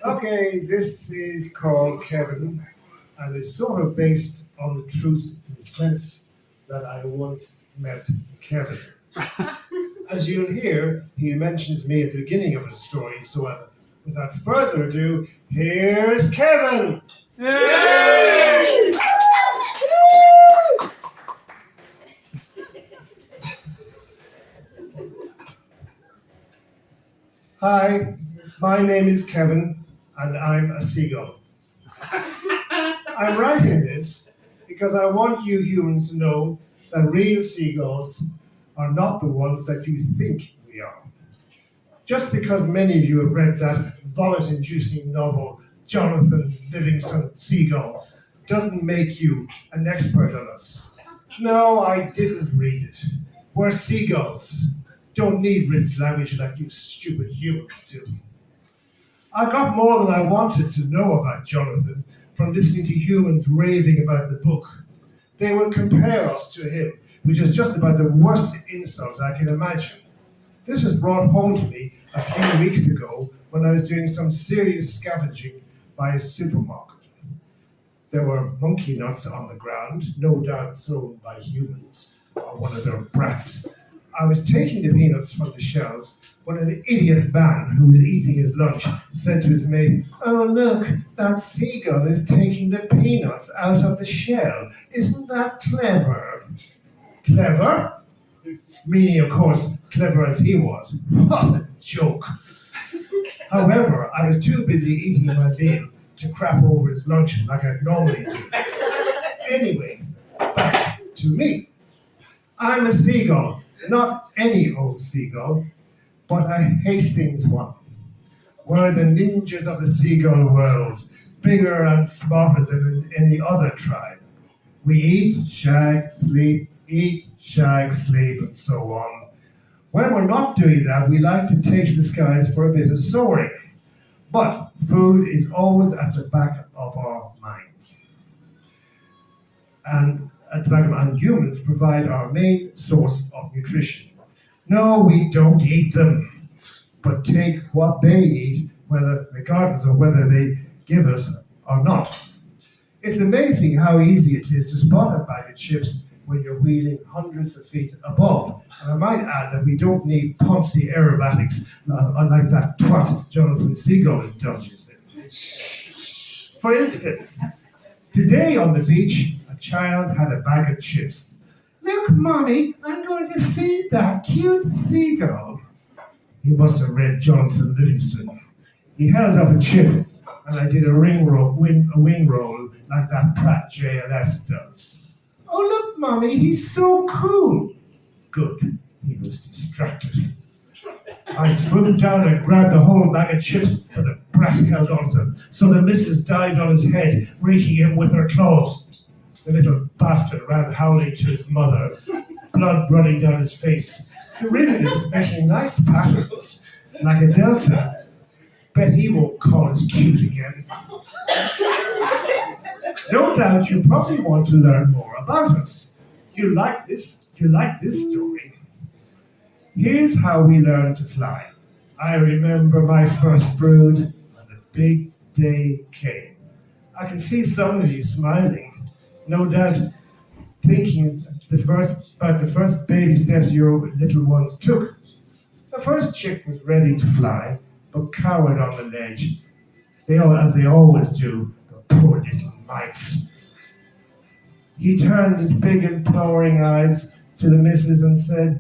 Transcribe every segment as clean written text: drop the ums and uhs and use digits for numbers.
Okay, this is called Kevin, and it's sort of based on the truth in the sense that I once met Kevin. As you'll hear, he mentions me at the beginning of the story, so without further ado, here's Kevin! Hi, my name is Kevin, and I'm a seagull. I'm writing this because I want you humans to know that real seagulls are not the ones that you think we are. Just because many of you have read that vomit-inducing novel, Jonathan Livingston Seagull, doesn't make you an expert on us. No, I didn't read it. We're seagulls. Don't need written language like you stupid humans do. I got more than I wanted to know about Jonathan from listening to humans raving about the book. They would compare us to him, which is just about the worst insult I can imagine. This was brought home to me a few weeks ago when I was doing some serious scavenging by a supermarket. There were monkey nuts on the ground, no doubt thrown by humans or one of their brats. I was taking the peanuts from the shelves when an idiot man who was eating his lunch said to his mate, "Oh look, that seagull is taking the peanuts out of the shell. Isn't that clever?" Clever? Meaning, of course, clever as he was. What a joke. However, I was too busy eating my meal to crap over his lunch like I normally do. Anyways, back to me. I'm a seagull. Not any old seagull, but a Hastings one. We're the ninjas of the seagull world, bigger and smarter than any other tribe. We eat, shag, sleep, and so on. When we're not doing that, we like to take to the skies for a bit of soaring. But food is always at the back of our minds. And humans provide our main source of nutrition. No, we don't eat them, but take what they eat, regardless of whether they give us or not. It's amazing how easy it is to spot a bag of chips when you're wheeling hundreds of feet above. And I might add that we don't need poncy aerobatics unlike that twat Jonathan Seagull indulges in. For instance, today on the beach, a child had a bag of chips. "Look, Mommy, I'm going to feed that cute seagull." He must have read Jonathan Livingston. He held up a chip, and I did a wing roll like that Pratt JLS does. "Oh, look, Mommy, he's so cool." Good, he was distracted. I swooped down and grabbed the whole bag of chips, but the brat held on to them, so the missus dived on his head, raking him with her claws. The little bastard ran howling to his mother, blood running down his face. The rivet is making nice patterns, like a delta. Bet he won't call us cute again. No doubt you probably want to learn more about us. You like this story. Here's how we learned to fly. I remember my first brood, and the big day came. I can see some of you smiling, no doubt thinking about the first baby steps your little ones took. The first chick was ready to fly, but cowered on the ledge. As they always do, the poor little mites. He turned his big imploring eyes to the missus and said,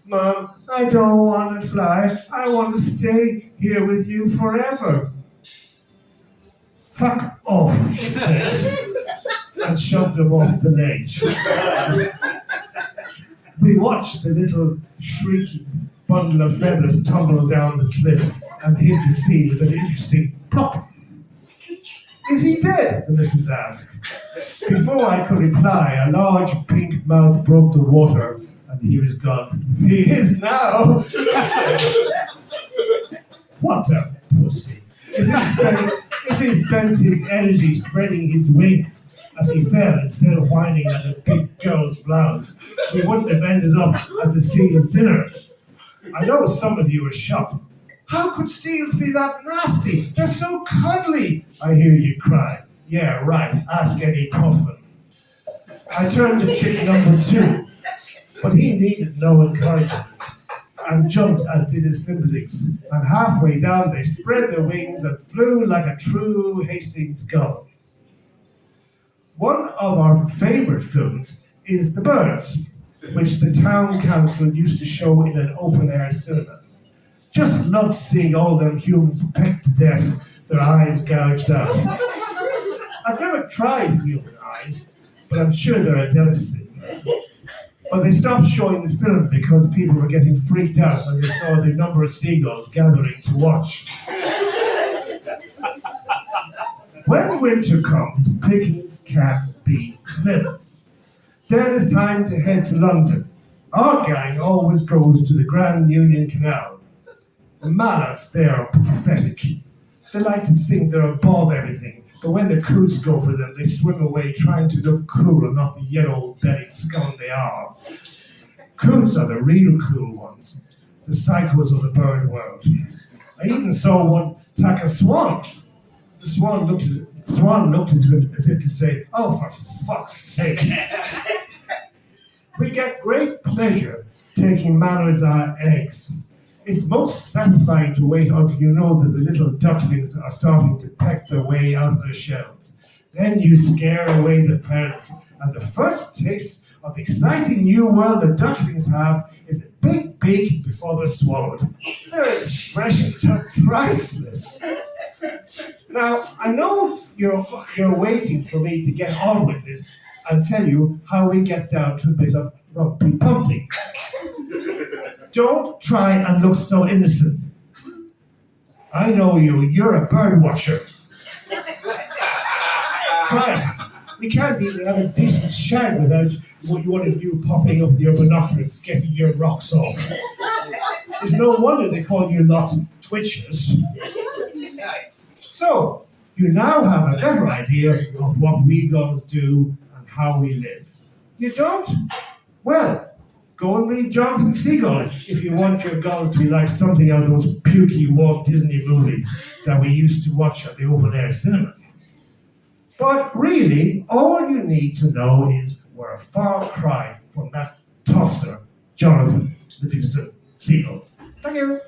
"Mom, I don't want to fly. I want to stay here with you forever." "Fuck off," she said, and shoved him off the ledge. We watched the little shrieking bundle of feathers tumble down the cliff and hit the sea with an interesting plop. "Is he dead?" the missus asked. Before I could reply, a large pink mouth broke the water and he was gone. "He is now," I said. What a pussy. If he spent his energy spreading his wings as he fell instead of whining like a big girl's blouse, he wouldn't have ended up as a seal's dinner. I know some of you are shocked. How could seals be that nasty? They're so cuddly, I hear you cry. Yeah, right, ask Eddie Puffin. I turned to chick number 2, but he needed no encouragement, and jumped as did his siblings, and halfway down they spread their wings and flew like a true Hastings gull. One of our favourite films is The Birds, which the town council used to show in an open-air cinema. Just loved seeing all them humans pecked to death, their eyes gouged out. I've never tried human eyes, but I'm sure they're a delicacy. But they stopped showing the film because people were getting freaked out when they saw the number of seagulls gathering to watch. When winter comes, pickings can't be slim. Then it's time to head to London. Our gang always goes to the Grand Union Canal. The mallards there are pathetic. They like to think they're above everything, but when the coots go for them, they swim away trying to look cool and not the yellow-bellied scum they are. Coots are the real cool ones, the psychos of the bird world. I even saw one attack a swan. The swan looked at him as if to say, "Oh, for fuck's sake." We get great pleasure taking mallards' eggs. It's most satisfying to wait until you know that the little ducklings are starting to peck their way out of their shells. Then you scare away the parents, and the first taste of the exciting new world the ducklings have is a big beak before they're swallowed. Their expressions are priceless. Now, I know you're waiting for me to get on with it and tell you how we get down to a bit of rugby pumping. Don't try and look so innocent. I know you, you're a bird watcher. Christ, we can't even have a decent shag without one of you popping up with your binoculars, getting your rocks off. It's no wonder they call you lot twitchers. So, you now have a better idea of what we gulls do and how we live. You don't? Well, go and read Jonathan Seagull if you want your gulls to be like something out of those pukey Walt Disney movies that we used to watch at the open-air cinema. But really, all you need to know is we're a far cry from that tosser, Jonathan Livingston Seagull. Thank you.